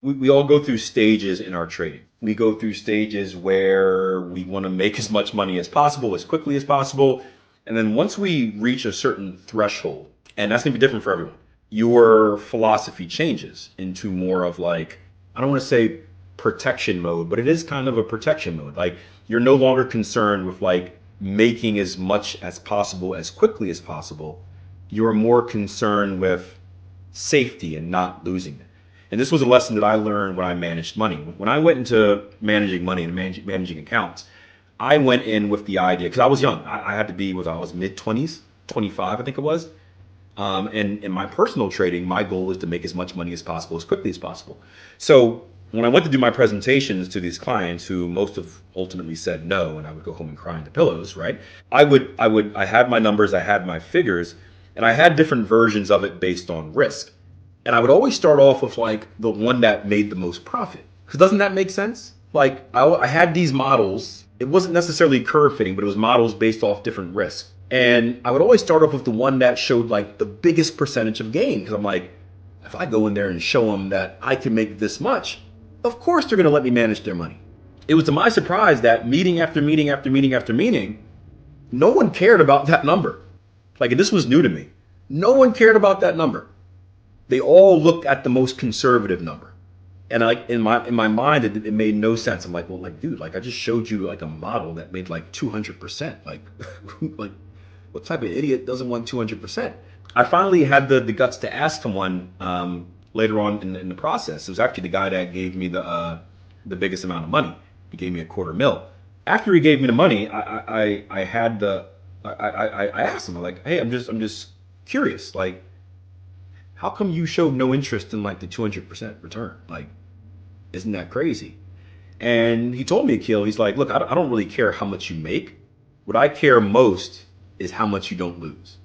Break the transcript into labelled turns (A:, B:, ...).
A: we all go through stages in our trading. We go through stages where we want to make as much money as possible, as quickly as possible. And then once we reach a certain threshold, and that's going to be different for everyone, your philosophy changes into more of like, I don't want to say protection mode, but it is kind of a protection mode. Like you're no longer concerned with like making as much as possible as quickly as possible. You're more concerned with safety and not losing it. And this was a lesson that I learned when I managed money. When I went into managing money and managing accounts, I went in with the idea, because I was young. I had to be, I was mid 20s, 25, I think it was. And in my personal trading, my goal was to make as much money as possible, as quickly as possible. So when I went to do my presentations to these clients, who most have ultimately said no, and I would go home and cry into pillows, right? I had my numbers, I had my figures, and I had different versions of it based on risk. And I would always start off with like the one that made the most profit. Because doesn't that make sense? Like I had these models. It wasn't necessarily curve fitting, but it was models based off different risks. And I would always start off with the one that showed like the biggest percentage of gain. Because I'm like, if I go in there and show them that I can make this much, of course they're going to let me manage their money. It was to my surprise that meeting after meeting after meeting after meeting, no one cared about that number. Like, this was new to me. No one cared about that number. They all looked at the most conservative number. And like in my mind, it made no sense. I'm like, well, like, dude, like I just showed you like a model that made like 200%. Like, like, what type of idiot doesn't want 200%? I finally had the guts to ask someone later on in the process. It was actually the guy that gave me the biggest amount of money. He gave me a quarter mil. After he gave me the money, I had the I asked him, I'm like, hey, I'm just curious, like, how come you showed no interest in like the 200% return? Like, isn't that crazy? And he told me, Akil, he's like, look, I don't really care how much you make. What I care most is how much you don't lose.